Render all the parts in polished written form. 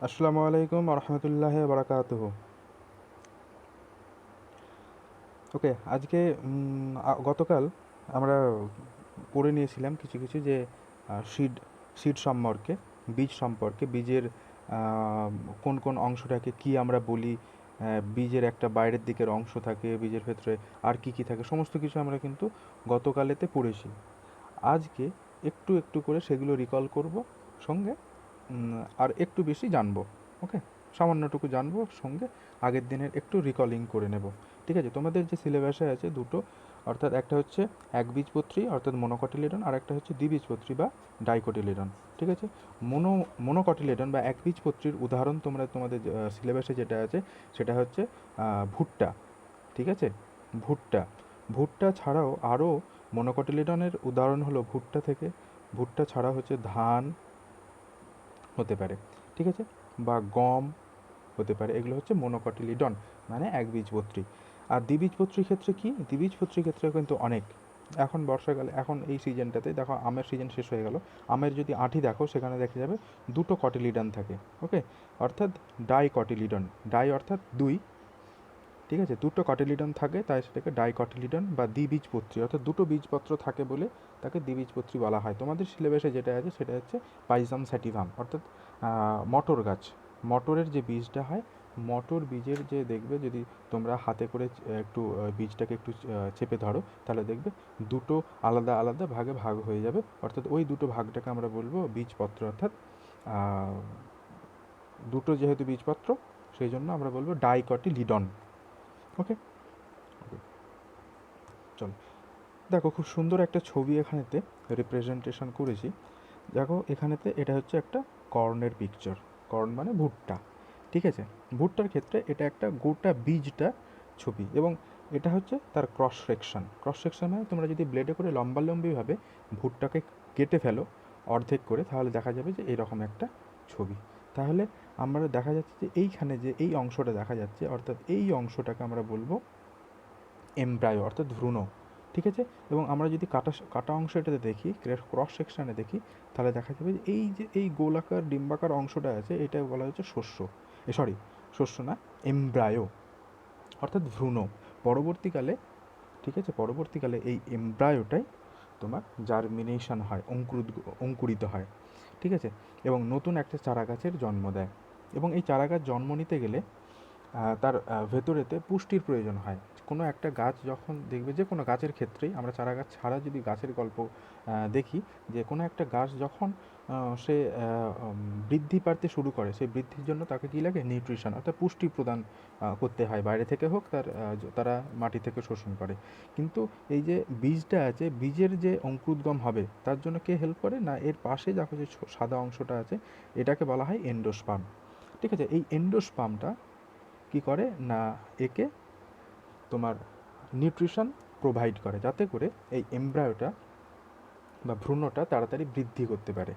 আসসালামু আলাইকুম রহমতুল্লাহ বারাকাতুহু। ওকে, আজকে গতকাল আমরা পড়ে নিয়েছিলাম কিছু কিছু যে সিড সিড সম্পর্কে, বীজ সম্পর্কে, বীজের আহ, কোন কোন অংশটাকে কি আমরা বলি, বীজের একটা বাইরের দিকের অংশ থাকে, বীজের ভেতরে আর কি কি থাকে, সমস্ত কিছু আমরা কিন্তু গতকালেতে পড়েছি। আজকে একটু একটু করে সেগুলো রিকল করব, সঙ্গে আর একটু বেশি জানবো। ওকে, সামান্যটুকু জানবো, সঙ্গে আগের দিনের একটু রিকলিং করে নেব। ঠিক আছে, তোমাদের যে সিলেবাসে আছে দুটো, অর্থাৎ একটা হচ্ছে একবীজপত্রী অর্থাৎ মনোকটিলিডন, আর একটা হচ্ছে দ্বিবীজপত্রী বা ডাইকটিলিডন। ঠিক আছে, মনোকটিলিডন বা একবীজপত্রীর উদাহরণ তোমরা তোমাদের সিলেবাসে যেটা আছে সেটা হচ্ছে ভুট্টা। ঠিক আছে, ভুট্টা। ভুট্টা ছাড়াও আরও মনোকটিলিডনের উদাহরণ হলো ভুট্টা থেকে, ভুট্টা ছাড়া হচ্ছে ধান হতে পারে। ঠিক আছে, বা গম হতে পারে। এগুলো হচ্ছে মনোকটিলিডন, মানে একবীজপত্রী। আর দ্বিবীজপত্রীর ক্ষেত্রে কি, দ্বিবীজপত্রীর ক্ষেত্রে কিন্তু অনেক। এখন বর্ষাকালে, এখন এই সিজনটাতে দেখো আমের সিজন শেষ হয়ে গেল, আমের যদি আঁটি দেখো সেখানে দেখা যাবে দুটো কটিলিডন থাকে। ওকে, অর্থাৎ ডাইকটিলিডন, ডাই অর্থাৎ দুই। ঠিক আছে, দুটো কটিলিডন থাকে তাই সেটাকে ডাইকটিলিডন বা দ্বিবীজপত্রী, অর্থাৎ দুটো বীজপত্র থাকে বলে তাকে দ্বিবীজপত্রী বলা হয়। তোমাদের সিলেবাসে যেটা আছে সেটা হচ্ছে পাইজাম স্যাটিভাম, অর্থাৎ মটর গাছ, মটরের যে বীজটা হয়, মটর বীজের যে দেখবে, যদি তোমরা হাতে করে একটু বীজটাকে একটু চেপে ধরো তাহলে দেখবে দুটো আলাদা আলাদা ভাগে ভাগ হয়ে যাবে, অর্থাৎ ওই দুটো ভাগটাকে আমরা বলবো বীজপত্র। অর্থাৎ দুটো যেহেতু বীজপত্র সেই জন্য আমরা বলবো ডাইকটিলিডন। ওকে, চলো দেখো, খুব সুন্দর একটা ছবি এখানেতে রিপ্রেজেন্টেশন করেছি। দেখো এখানেতে এটা হচ্ছে একটা কর্নের পিকচার, কর্ন মানে ভুট্টা। ঠিক আছে, ভুট্টার ক্ষেত্রে এটা একটা গোটা বীজটা ছবি, এবং এটা হচ্ছে তার ক্রস সেকশন। ক্রস সেকশন মানে তোমরা যদি ব্লেডে করে লম্বালম্বিভাবে ভুট্টাকে কেটে ফেলো অর্ধেক করে, তাহলে দেখা যাবে যে এরকম একটা ছবি। তাহলে আমরা দেখা যাচ্ছে যে এইখানে যে এই অংশটা দেখা যাচ্ছে, অর্থাৎ এই অংশটাকে আমরা বলবো এমব্রায়ো অর্থাৎ ভ্রূণ। ঠিক আছে, এবং আমরা যদি কাটা কাটা অংশটাতে দেখি, ক্রস সেকশানে দেখি, তাহলে দেখা যাবে যে এই যে এই গোলাকার ডিম্বাকার অংশটা আছে এটা বলা হচ্ছে শস্য, সরি শস্য না, এমব্রায়ো অর্থাৎ ভ্রূণ। পরবর্তীকালে, ঠিক আছে, পরবর্তীকালে এই এমব্রায়োটাই তোমার জার্মিনেশন হয়, অঙ্কুরিত হয়। ঠিক আছে, এবং নতুন একটা চারা গাছের জন্ম দেয়। এবং এই চারা গাছ জন্ম নিতে গেলে তার ভেতরেতে পুষ্টির প্রয়োজন হয়। কোনো একটা গাছ যখন দেখবে, যে কোনো গাছের ক্ষেত্রেই আমরা চারা গাছ ছাড়া যদি গাছের গল্প দেখি, যে কোনো একটা গাছ যখন সে বৃদ্ধি পাতে শুরু করে, সেই বৃদ্ধির জন্য তাকে কী লাগে, নিউট্রিশন অর্থাৎ পুষ্টি প্রদান করতে হয়, বাইরে থেকে হোক তারা মাটি থেকে শোষণ করে। কিন্তু এই যে বীজটা আছে, বীজের যে অঙ্কুরোদ্গম হবে তার জন্য কে হেল্প করে না, এর পাশে দেখো যে সাদা অংশটা আছে, এটাকে বলা হয় এন্ডোস্পার্ম। ঠিক আছে, এই এন্ডোস্পার্মটা কী করে না, একে তোমার নিউট্রিশন প্রোভাইড করে, যাতে করে এই এমব্রায়োটা বা ভ্রূণটা তাড়াতাড়ি বৃদ্ধি করতে পারে।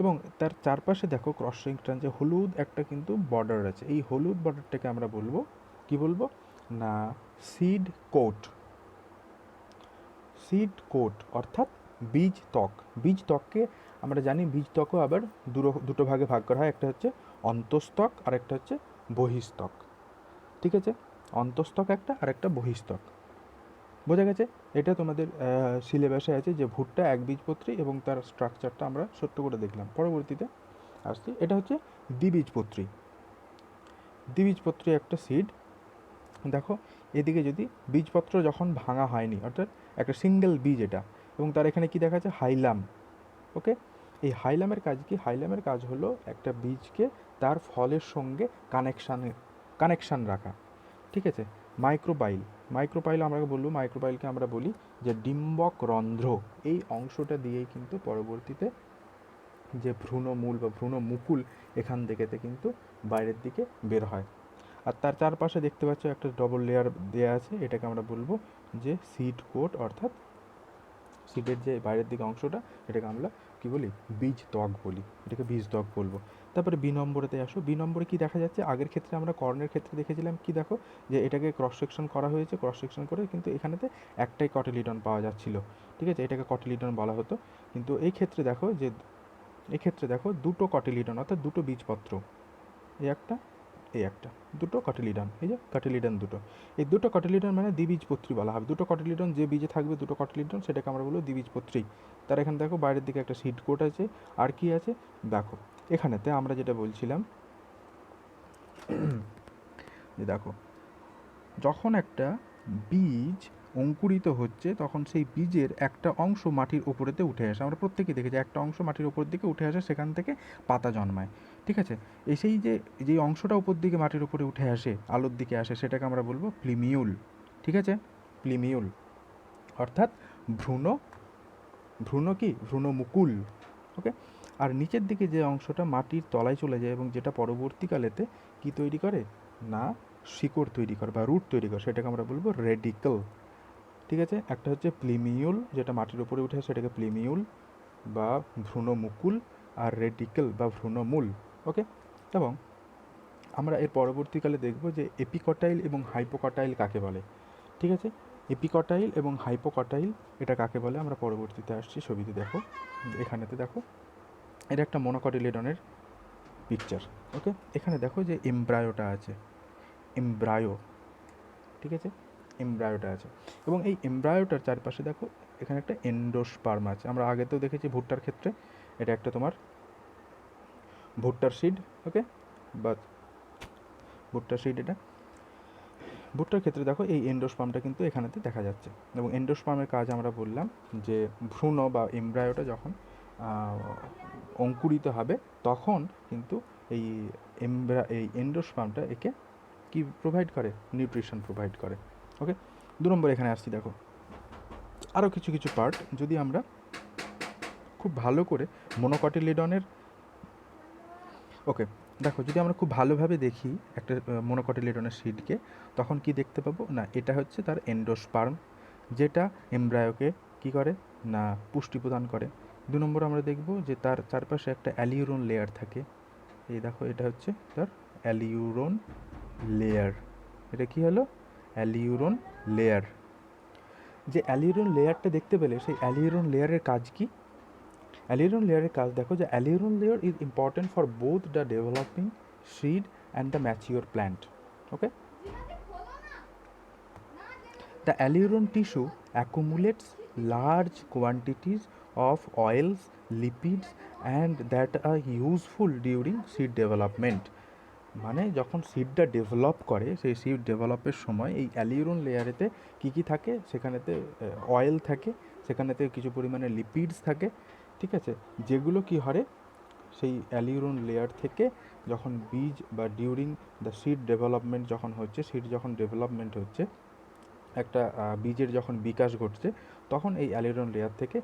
এবং তার চারপাশে দেখো ক্রস সেকশন যে হলুদ একটা কিন্তু বর্ডার আছে, এই হলুদ বর্ডারটাকে আমরা বলবো কি বলবো না, সিড কোট। সিড কোট অর্থাৎ বীজ ত্বক। বীজ ত্বককে আমরা জানি, বীজ ত্বকও আবার দুটো ভাগে ভাগ করা হয়, একটা হচ্ছে অন্তঃস্তক আর একটা হচ্ছে বহিস্তক। ঠিক আছে, অন্তঃস্তক একটা আর একটা বহিস্তক, বোঝা গেছে? এটা তোমাদের সিলেবাসে আছে যে ভুট্টা একবীজপত্রী, এবং তার স্ট্রাকচারটা আমরা ছোট্ট করে দেখলাম। পরবর্তীতে আসছি, এটা হচ্ছে দ্বিবীজপত্রী। দ্বিবীজপত্রী একটা সিড। দেখো এদিকে যদি বীজপত্র যখন ভাঙা হয়নি, অর্থাৎ একটা সিঙ্গেল বীজ এটা, এবং তার এখানে কি দেখা যাচ্ছে, হাইলাম। ওকে, এই হাইলামের কাজ কি, হাইলামের কাজ হলো একটা বীজকে তার ফলের সঙ্গে কানেকশান রাখা। ঠিক আছে, মাইক্রোপাইল, মাইক্রোপাইল আমরা বলবো, মাইক্রোপাইলকে আমরা বলি যে ডিম্বক রন্ধ্র। এই অংশটা দিয়েই কিন্তু পরবর্তীতে যে ভ্রূণমূল বা ভ্রূণ মুকুল এখান থেকেতে কিন্তু বাইরের দিকে বের হয়। আর তার চারপাশে দেখতে পাচ্ছ একটা ডবল লেয়ার দেওয়া আছে, এটাকে আমরা বলবো যে সিড কোট, অর্থাৎ সিডের যে বাইরের দিকে অংশটা, এটাকে আমরা কী বলি, বীজ ত্বক বলি, এটাকে বীজ ত্বক বলবো। তারপরে বি নম্বরেতে আসো, বি নম্বরে কী দেখা যাচ্ছে, আগের ক্ষেত্রে আমরা কর্নের ক্ষেত্রে দেখেছিলাম কি, দেখো যে এটাকে ক্রস সেকশন করা হয়েছে, ক্রস সেকশন করে কিন্তু এখানেতে একটাই কটিলিডন পাওয়া যাচ্ছিল। ঠিক আছে, এটাকে কটিলিডন বলা হতো। কিন্তু এই ক্ষেত্রে দেখো যে, এক্ষেত্রে দেখো দুটো কটিলিডন অর্থাৎ দুটো বীজপত্র। এই একটা, এই একটা, দুটো কটিলিডন, এই যে কটিলিডন দুটো, এই দুটো কটিলিডন মানে দ্বিবীজপত্রী বলা হবে। দুটো কটিলিডন যে বীজে থাকবে, দুটো কটিলিডন, সেটাকে আমরা বলবো দ্বিবীজপত্রী। তার এখানে দেখো বাইরের দিকে একটা সিড কোট আছে। আর কি আছে দেখো, এখানেতে আমরা যেটা বলছিলাম যে দেখো, যখন একটা বীজ অঙ্কুরিত হচ্ছে তখন সেই বীজের একটা অংশ মাটির ওপরেতে উঠে আসে। আমরা প্রত্যেকেই দেখেছি একটা অংশ মাটির ওপর দিকে উঠে আসে, সেখান থেকে পাতা জন্মায়। ঠিক আছে, সেই যে অংশটা উপর দিকে মাটির উপরে উঠে আসে, আলোর দিকে আসে, সেটাকে আমরা বলবো প্লিমিউল। ঠিক আছে, প্লিমিউল অর্থাৎ ভ্রূণ, ভ্রূণমুকুল। ওকে, আর নিচের দিকে যে অংশটা মাটির তলায় চলে যায় এবং যেটা পরবর্তীকালেতে কি তৈরি করে না শিকড় তৈরি করে বা রুট তৈরি করে, সেটাকে আমরা বলবো রেডিকল। ঠিক আছে, একটা হচ্ছে প্লিমিউল যেটা মাটির উপরে উঠে সেটাকে প্লিমিউল বা ভ্রূণমুকুল, আর রেডিকল বা ভ্রূণমূল। ওকে, এবং আমরা এর পরবর্তীকালে দেখব যে এপিকটাইল এবং হাইপোকটাইল কাকে বলে। ঠিক আছে, এপিকটাইল এবং হাইপোকটাইল এটা কাকে বলে আমরা পরবর্তীতে আসছি। ছবিতে দেখো, এখানেতে দেখো, এটা একটা মনোকটিলিডনের পিকচার। ওকে, এখানে দেখো যে এমব্রায়োটা আছে, এমব্রায়ো। ঠিক আছে, এমব্রায়োটা আছে, এবং এই এমব্রায়োটার চারপাশে দেখো এখানে একটা এন্ডোস্পার্ম আছে। আমরা আগেতেও দেখেছি ভুট্টার ক্ষেত্রে, এটা একটা তোমার ভুট্টার সিড। ওকে, বা ভুট্টার সিড, এটা ভুট্টার ক্ষেত্রে দেখো এই এন্ডোস্পার্মটা কিন্তু এখানেতে দেখা যাচ্ছে। এবং এন্ডোস্পার্মের কাজ আমরা বললাম যে ভ্রূণ বা এমব্রায়োটা যখন অঙ্কুরিত হবে তখন কিন্তু এই এই এন্ডোস্পার্মটা একে কি প্রোভাইড করে, নিউট্রিশন প্রোভাইড করে। ওকে, 2 নম্বর এখানে আসছি। দেখো আরও কিছু কিছু পার্ট যদি আমরা খুব ভালো করে মনোকটিলিডনের, ওকে দেখো যদি আমরা খুব ভালোভাবে দেখি একটা মনোকটিলিডনের সিডকে, তখন কি দেখতে পাবো না, এটা হচ্ছে তার এন্ডোস্পার্ম যেটা এমব্রায়োকে কি করে না পুষ্টি প্রদান করে। 2 নম্বর আমরা দেখব যে তার চারপাশে একটা অ্যালিউরন লেয়ার থাকে। এই দেখো এটা হচ্ছে তার অ্যালিউরন লেয়ার। এটা কি হলো, অ্যালিউরন লেয়ার। যে অ্যালিউরন লেয়ারটা দেখতে পেলে, সেই অ্যালিউরন লেয়ারের কাজ কি? অ্যালিউরন লেয়ারের কাজ দেখো যে aleurone layer is important for both the developing seed and the mature plant. Okay, the alluron tissue accumulates large quantities of oils, lipids and that are useful during seed development. মানে যখন সিডটা ডেভেলপ করে, সেই seed ডেভেলপের সময় এই অ্যালিউরন লেয়ারেতে কী কী থাকে, সেখানেতে oil থাকে, সেখানেতে কিছু পরিমাণে লিপিডস থাকে। ঠিক আছে, যেগুলো কি হয় সেই অ্যালিউরন লেয়ার থেকে যখন বীজ বা ডিউরিং দ্য সিড ডেভেলপমেন্ট যখন হচ্ছে, সিড যখন ডেভেলপমেন্ট হচ্ছে, একটা বীজের যখন বিকাশ ঘটছে, তখন এই অ্যালিউরন লেয়ার থেকে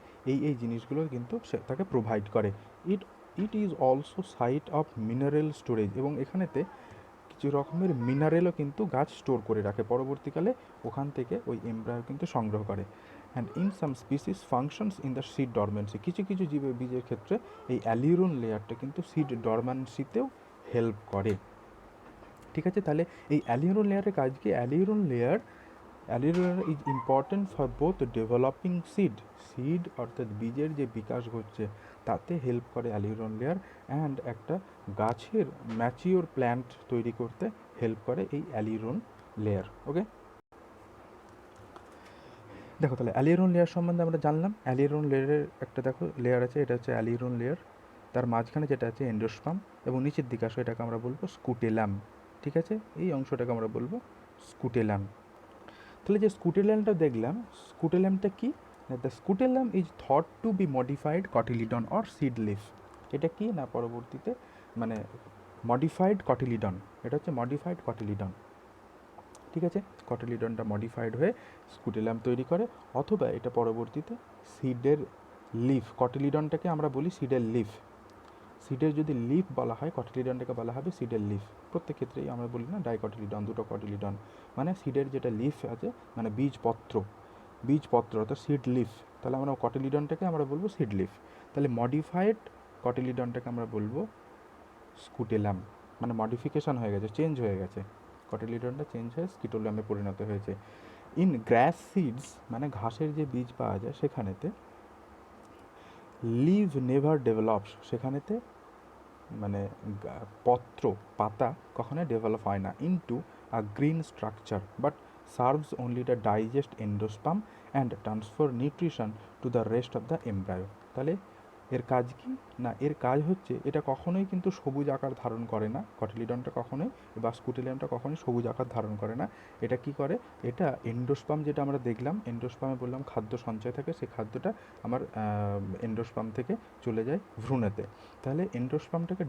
এই জিনিসগুলো কিন্তু সে তাকে প্রোভাইড করে। It it is also site of mineral storage, এবং এখানেতে কিছু রকমের মিনারেলও কিন্তু গাছ স্টোর করে রাখে, পরবর্তীকালে ওখান থেকে ওই এমব্রায়ো কিন্তু সংগ্রহ করে। And in some species functions in the seed dormancy, কিছু কিছু বীজের ক্ষেত্রে এই অ্যালিউরন লেয়ারটা কিন্তু সিড ডরমেন্সিতেও হেল্প করে। ঠিক আছে, তাহলে এই অ্যালিউরন লেয়ারের কাজ কি? Aleurone is important for both developing seed অর্থাৎ বীজের যে বিকাশ ঘটছে তাতে হেল্প করে অ্যালিউরন লেয়ার, অ্যান্ড একটা গাছের ম্যাচিওর প্ল্যান্ট তৈরি করতে হেল্প করে এই অ্যালিউরন লেয়ার। ওকে, দেখো তাহলে অ্যালিউরন লেয়ার সম্বন্ধে আমরা জানলাম। অ্যালিউরন লেয়ারের একটা দেখো লেয়ার আছে, এটা হচ্ছে অ্যালিউরন লেয়ার, তার মাঝখানে যেটা আছে এন্ডোস্পার্ম, এবং নিচের দিকে আসো এটাকে আমরা বলবো স্কুটেলাম। ঠিক আছে, এই অংশটাকে আমরা বলবো স্কুটেলাম। তাহলে যে স্কুটেলামটা দেখলাম, স্কুটেলামটা কি? The scutellum is thought to be modified cotyledon or seed leaf. এটা কি না পরবর্তীতে মানে মডিফাইড কটিলিডন, এটা হচ্ছে মডিফাইড কটিলিডন। ঠিক আছে, কটিলিডনটা মডিফাইড হয়ে স্কুটেলাম তৈরি করে, অথবা এটা পরবর্তীতে সিডের লিফ, কটিলিডনটাকে আমরা বলি সিডের লিফ। সিডের যদি লিফ বলা হয়, কটিলিডনটাকে বলা হবে সিডের লিফ। প্রত্যেক ক্ষেত্রেই আমরা বলি না ডাইকটিলিডন, দুটো কটিলিডন, মানে সিডের যেটা লিফ আছে মানে বীজপত্র অর্থাৎ সিড লিফ, তাহলে আমরা কটিলিডনটাকে আমরা বলবো সিড লিফ। তাহলে মডিফাইড কটিলিডনটাকে আমরা বলবো স্কুটেলাম, মানে মডিফিকেশন হয়ে গেছে, চেঞ্জ হয়ে গেছে, কটিলিডনটা চেঞ্জ হয়ে স্কুটেলামে পরিণত হয়েছে। ইন গ্রাস সিডস মানে ঘাসের যে বীজ পাওয়া যায়, সেখানেতে লিভ নেভার ডেভেলপস, সেখানেতে মানে পত্র পাতা কখনোই ডেভেলপ হয় না into a green structure but serves only the digest endosperm and transfer nutrition two the rest of the embryo. তাহলে এর কাজ কি না, এর কাজ হচ্ছে এটা কখনোই কিন্তু সবুজ আকার ধারণ করে না, কটিলিডনটা কখনোই বা স্কুটেলিয়ামটা কখনোই সবুজ আকার ধারণ করে না। এটা কি করে, এটা এন্ডোস্পাম যেটা আমরা দেখলাম, এন্ডোস্পামে বললাম খাদ্য সঞ্চয় থাকে, সেই খাদ্যটা আমার এন্ডোস্পাম থেকে চলে যায় ভ্রূণেতে। তাহলে এন্ডোস্পামটাকে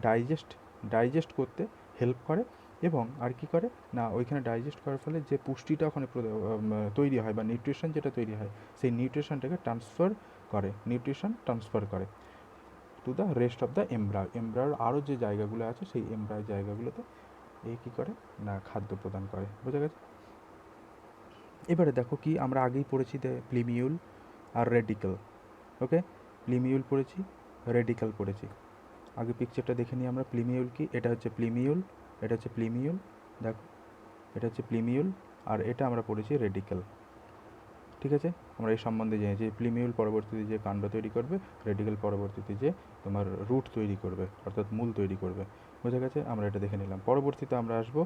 ডাইজেস্ট করতে হেল্প করে এবং আর কি করে না, ওইখানে ডাইজেস্ট করার ফলে যে পুষ্টিটা ওখানে তৈরি হয় বা নিউট্রিশন যেটা তৈরি হয়, সেই নিউট্রিশনটাকে নিউট্রিশন ট্রান্সফার করে to the rest of the এমব্রায়োর আরও যে জায়গাগুলো আছে সেই এমব্রায়োর জায়গাগুলোতে এই কী করে না খাদ্য প্রদান করে। বোঝা গেছে? এবারে দেখো কি আমরা আগেই পড়েছি প্লিমিউল আর রেডিকেল। ওকে, প্লিমিউল পড়েছি, রেডিকেল পড়েছি। আগে পিকচারটা দেখে নিই আমরা। প্লিমিউল কি, এটা হচ্ছে প্লিমিউল, এটা হচ্ছে প্লিমিউল, দেখো এটা হচ্ছে প্লিমিউল, আর এটা আমরা পড়েছি রেডিকেল। ঠিক আছে, আমরা এই সম্বন্ধে জেনেছি যে প্লিমিউল পরবর্তীতে যে কাণ্ড তৈরি করবে, রেডিকেল পরবর্তীতে যে তোমার রুট তৈরি করবে অর্থাৎ মূল তৈরি করবে। বোঝা গেছে? আমরা এটা দেখে নিলাম। পরবর্তীতে আমরা আসবো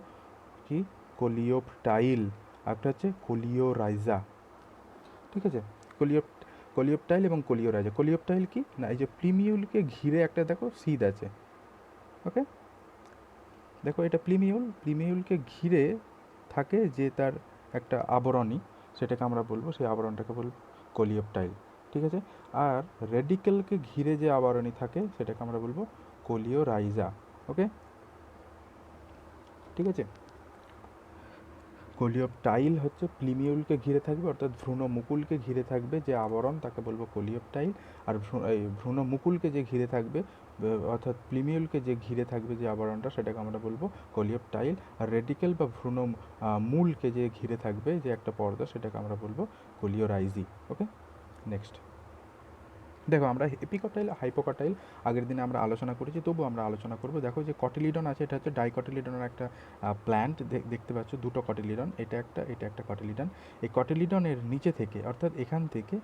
কি, কোলিওপটাইল, একটা হচ্ছে কোলিওরাইজা। ঠিক আছে, কোলিওপটাইল এবং কোলিওরাইজা। কোলিওপটাইল কি না, এই যে প্লিমিউলকে ঘিরে একটা দেখো সিদ আছে। ওকে, দেখো এটা প্লিমিউলকে ঘিরে থাকে যে তার একটা আবরণী, সেটাকে আমরা বলবো, সেই আবরণটাকে বলবো কোলিওপটাইল। ঠিক আছে, আর রেডিকেলকে ঘিরে যে আবরণী থাকে সেটাকে আমরা বলবো কোলিওরাইজা। ওকে, ঠিক আছে। কোলিওপটাইল হচ্ছে প্লিমিউলকে ঘিরে থাকবে অর্থাৎ ভ্রূণমুকুলকে ঘিরে থাকবে যে আবরণ তাকে বলবো কোলিওপটাইল, আর এই ভ্রূণমুকুলকে যে ঘিরে থাকবে অর্থাৎ প্লিমিউলকে যে ঘিরে থাকবে যে আবরণটা সেটাকে আমরা বলবো কোলিওপটাইল, আর রেডিকেল বা মূলকে যে ঘিরে থাকবে যে একটা পর্দা সেটাকে আমরা বলবো কোলিওরাইজি। ওকে, নেক্সট দেখো আমরা এপিকটাইল হাইপোকটাইল আগের দিনে আমরা আলোচনা করেছি, তবু আমরা আলোচনা করব। দেখো যে কটিলিডন আছে, এটা হচ্ছে ডাইকটিলিডনের একটা প্ল্যান্ট, দেখতে পাচ্ছ দুটো কটিলিডন, এটা একটা কটিলিডন। এই কটিলিডনের নিচে থেকে অর্থাৎ এখান থেকে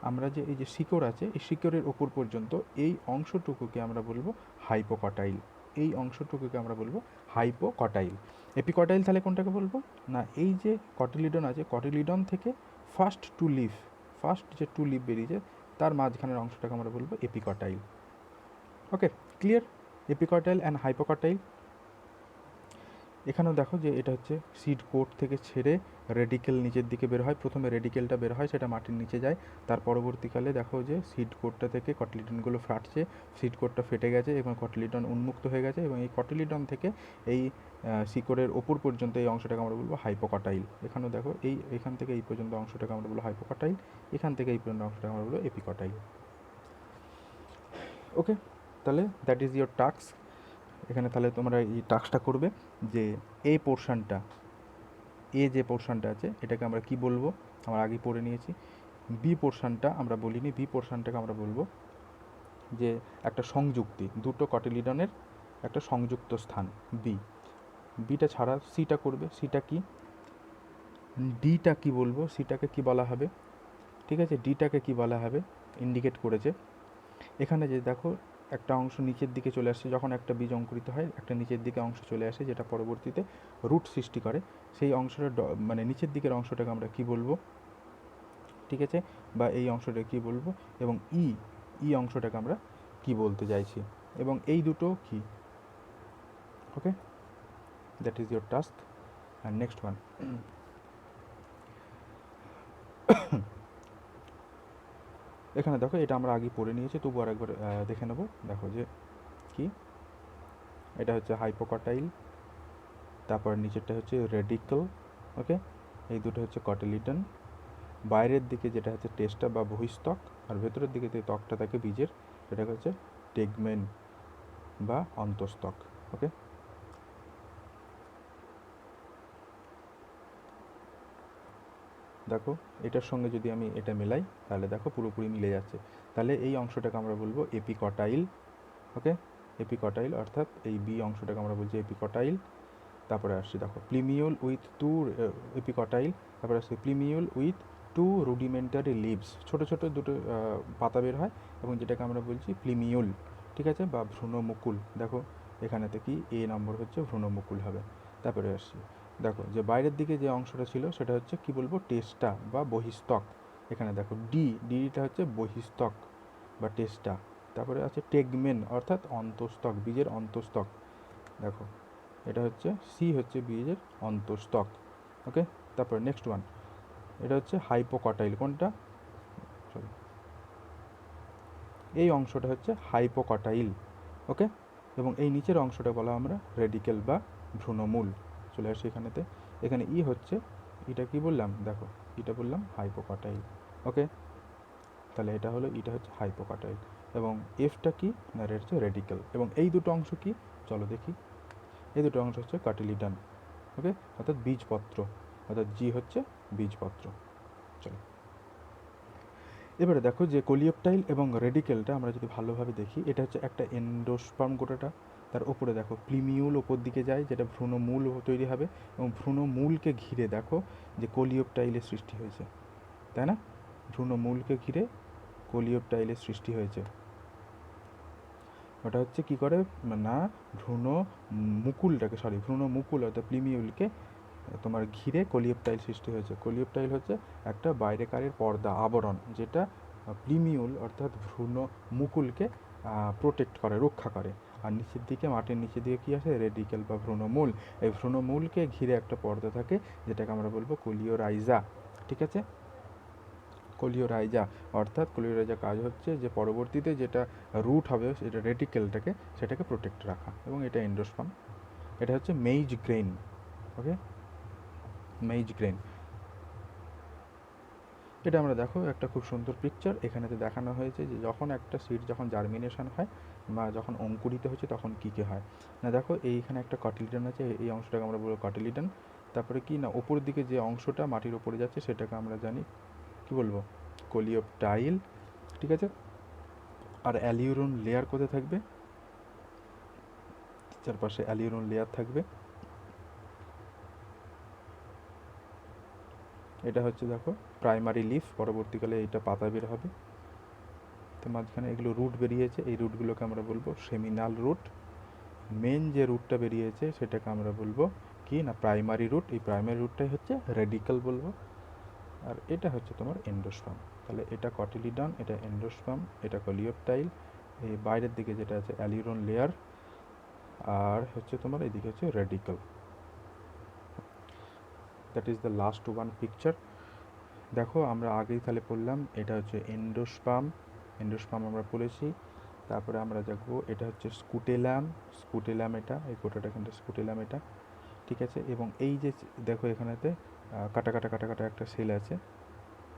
আমরা যে এই যে শিকড় আছে, এই শিকড়ের ওপর পর্যন্ত এই অংশটুকুকে আমরা বলবো হাইপোকটাইল। এই অংশটুকুকে আমরা বলবো হাইপোকটাইল। এপিকটাইল তাহলে কোনটাকে বলবো না, এই যে কটিলিডন আছে, কটিলিডন থেকে ফার্স্ট যে টু লিফ বেরিয়েছে তার মাঝখানের অংশটাকে আমরা বলবো এপিকটাইল। ওকে, ক্লিয়ার? এপিকটাইল অ্যান্ড হাইপোকটাইল। এখানেও দেখো যে এটা হচ্ছে সিড কোট থেকে ছেড়ে রেডিকেল নিচের দিকে বের হয়। প্রথমে রেডিকেলটা বের হয়, সেটা মাটির নিচে যায়। তার পরবর্তীকালে দেখো যে সিড কোটটা থেকে কটিলিডনগুলো ফাটছে, সিড কোটটা ফেটে গেছে এবং কটিলিডন উন্মুক্ত হয়ে গেছে, এবং এই কটিলিডন থেকে এই শিকড়ের ওপর পর্যন্ত এই অংশটাকে আমরা বলবো হাইপোকটাইল। এখানেও দেখো এখান থেকে এই পর্যন্ত অংশটাকে আমরা বলবো হাইপোকটাইল, এখান থেকে এই পর্যন্ত অংশটাকে আমরা বলবো এপিকটাইল। ওকে, তাহলে দ্যাট ইজ ইয়োর টাস্ক। এখানে তাহলে তোমরা এই টাস্কটা করবে যে এই পোর্শনটা, যে পোর্শনটা আছে এটাকে আমরা কি বলবো, আমরা আগে পড়ে নিয়েছি। বি পোর্শনটা আমরা বলিনি, বি পোর্শনটাকে আমরা বলবো যে একটা সংযুক্তি, দুটো কটিলিডনের একটা সংযুক্ত স্থান বিটা ছাড়া সিটা করবে। সিটা কি, ডিটা কি বলবো, সিটাকে কি বলা হবে, ঠিক আছে, ডিটাকে কি বলা হবে ইন্ডিকেট করেছে এখানে। যে দেখো একটা অংশ নিচের দিকে চলে আসছে, যখন একটা বীজ অঙ্কুরিত হয় একটা নিচের দিকে অংশ চলে আসে যেটা পরবর্তীতে রুট সৃষ্টি করে, সেই অংশটা মানে নিচের দিকের অংশটাকে আমরা কি বলবো, ঠিক আছে, বা এই অংশটা কি বলবো, এবং অংশটাকে আমরা কি বলতে চাইছি, এবং এই দুটো কি। Okay, that is your task. And next one, এখানে দেখো এটা আমরা আগে পড়ে নিয়েছি, তবু আর একবার দেখে নেব। দেখো যে কি, এটা হচ্ছে হাইপোকটাইল, তারপর নিচেরটা হচ্ছে রেডিকল। ওকে, এই দুটো হচ্ছে কটিলিডন। বাইরের দিকে যেটা হচ্ছে টেস্টা বা বহিস্তক, আর ভেতরের দিকে যে ত্বকটা থাকে বীজের সেটা হচ্ছে টেগমেন বা অন্তস্তক। ওকে, দেখো এটার সঙ্গে যদি আমি এটা মেলাই তাহলে দেখো পুরোপুরি মিলে যাচ্ছে। তাহলে এই অংশটাকে আমরা বলবো এপিকটাইল। ওকে, এপিকটাইল অর্থাৎ এই বি অংশটাকে আমরা বলছি এপিকটাইল। তারপরে আসছে দেখো প্লিমিউল উইথ টু এপিকটাইল, তারপরে আসছে প্লিমিউল উইথ টু রুডিমেন্টারি লিভস, ছোটো ছোটো দুটো পাতা বের হয় এবং যেটাকে আমরা বলছি প্লিমিউল। ঠিক আছে, বা ভ্রূণমুকুল। দেখো এখানেতে কি এ নম্বর হচ্ছে ভ্রূণমুকুল হবে। তারপরে আসছি, দেখো যে বাইরের দিকে যে অংশটা ছিল সেটা হচ্ছে কি বলবো, টেস্টা বা বহিস্তক। এখানে দেখো ডিটা হচ্ছে বহিস্তক বা টেস্টা। তারপরে আছে টেগমেন অর্থাৎ অন্তস্তক, বীজের অন্তস্তক। দেখো এটা হচ্ছে সি হচ্ছে বীজের অন্তস্তক। ওকে, তারপরে নেক্সট ওয়ান, এটা হচ্ছে হাইপোকটাইল। কোনটা, সরি, এই অংশটা হচ্ছে হাইপোকটাইল। ওকে, এবং এই নিচের অংশটা বলা আমরা রেডিকেল বা ভ্রূণমূল। চলে আসি এখানেতে, এখানে ই হচ্ছে, এটা কি বললাম, দেখো এটা বললাম হাইপোকটাইল। ওকে, তাহলে এটা হলো, এটা হচ্ছে হাইপোকটাইল, এবং এফটা কি না, এটা হচ্ছে রেডিকেল। এবং এই দুটো অংশ কি, চলো দেখি, এই দুটো অংশ হচ্ছে কাটিলিডান। ওকে, অর্থাৎ বীজপত্র, অর্থাৎ জি হচ্ছে বীজপত্র। চলো এবারে দেখো যে কোলিওপ্টাইল এবং রেডিকেলটা আমরা যদি ভালোভাবে দেখি, এটা হচ্ছে একটা এন্ডোস্পার্ম গোটাটা, তার ওপরে দেখো প্লিমিউল ওপর দিকে যায়, যেটা ভ্রূণমূল তৈরি হবে, এবং ভ্রূণমূলকে ঘিরে দেখো যে কোলিওপ্টাইলের সৃষ্টি হয়েছে, তাই না? ভ্রূণমূলকে ঘিরে কোলিওপ্টাইলের সৃষ্টি হয়েছে। ওটা হচ্ছে কি করে না, ভ্রূণমুকুল অর্থাৎ প্লিমিউলকে তোমার ঘিরে কোলিওপ্টাইল সৃষ্টি হয়েছে। কোলিওপ্টাইল হচ্ছে একটা বাইরেকারের পর্দা, আবরণ, যেটা প্লিমিউল অর্থাৎ ভ্রূণমুকুলকে প্রোটেক্ট করে, রক্ষা করে। আর নিচের দিকে, মাটির নিচের দিকে কী আছে, রেডিকেল বা ভ্রূণমূল। এই ভ্রূণমূলকে ঘিরে একটা পর্দা থাকে, যেটাকে আমরা বলবো কোলিওরাইজা। ঠিক আছে, কোলিওরাইজা। অর্থাৎ কোলিওরাইজা কাজ হচ্ছে যে পরবর্তীতে যেটা রুট হবে সেটা রেডিকেলটাকে, সেটাকে প্রোটেক্ট রাখা, এবং এটা এন্ডোস্পার্ম। এটা হচ্ছে মেইজ গ্রেন। ওকে, মেইজ গ্রেন, এটা আমরা দেখো একটা খুব সুন্দর পিকচার এখানেতে দেখানো হয়েছে যে যখন একটা সিড যখন জার্মিনেশন হয় বা যখন অঙ্কুরিত হচ্ছে তখন কী কী হয় না। দেখো এইখানে একটা কটিলিডন আছে, এই অংশটাকে আমরা বলবো কটিলিডন। তারপরে কি না, ওপর দিকে যে অংশটা মাটির ওপরে যাচ্ছে সেটাকে আমরা জানি কি বলবো, কোলিওপ্টাইল। ঠিক আছে, আর অ্যালিউরন লেয়ার কোথায় থাকবে, চারপাশে অ্যালিউরন লেয়ার থাকবে। এটা হচ্ছে দেখো প্রাইমারি লিফ, পরবর্তীকালে এটা পাতা বের হবে। তো মাঝখানে এগুলো রুট বেরিয়েছে, এই রুটগুলোকে আমরা বলবো সেমিনাল রুট। মেন যে রুটটা বেরিয়েছে সেটাকে আমরা বলবো কি না, প্রাইমারি রুট। এই প্রাইমারি রুটটাই হচ্ছে রেডিকেল বলবো। আর এটা হচ্ছে তোমার এন্ডোস্পার্ম। তাহলে এটা কটিলিডন, এটা এন্ডোস্পার্ম, এটা কোলিওপ্টাইল, এই বাইরের দিকে যেটা আছে অ্যালিউরন লেয়ার, আর হচ্ছে তোমার এদিকে হচ্ছে radical. That is the last one picture. দেখো আমরা আগেই তাহলে পড়লাম, এটা হচ্ছে এন্ডোস্পার্ম, এন্ডোস্পার্ম আমরা পড়েছি। তারপরে আমরা দেখবো এটা হচ্ছে স্কুটেলাম, স্কুটেলাম এটা, এই গোটাটা কিন্তু স্কুটেলাম এটা। ঠিক আছে, এবং এই যে দেখো এখানেতে কাটা কাটা কাটা কাটা একটা সেল আছে,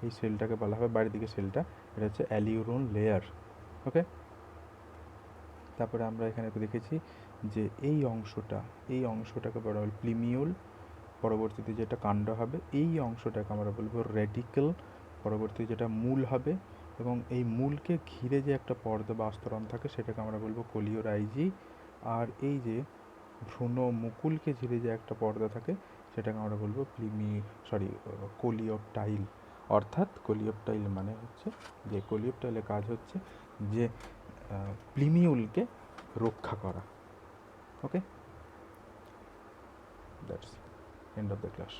এই সেলটাকে বলা হবে বাইরের দিকে সেলটা, এটা হচ্ছে অ্যালিউরন লেয়ার। ওকে, তারপরে আমরা এখানে দেখেছি যে এই অংশটাকে বলা হল প্লিমিউল, পরবর্তীতে যেটা কাণ্ড হবে এই অংশটাকে আমরা বলবো রেডিকেল, পরবর্তীতে যেটা মূল হবে, এবং এই মূলকে ঘিরে যে একটা পর্দা বা আস্তরণ থাকে সেটাকে আমরা বলবো কোলিওরাইজি। আর এই যে ভ্রূণমুকুলকে ঘিরে যে একটা পর্দা থাকে সেটাকে আমরা বলবো কোলিওপ্টাইল। অর্থাৎ কোলিওপ্টাইল মানে হচ্ছে যে কোলিওপ্টাইলের কাজ হচ্ছে যে প্লিমিউলকে রক্ষা করা। Okay, that's end of the class.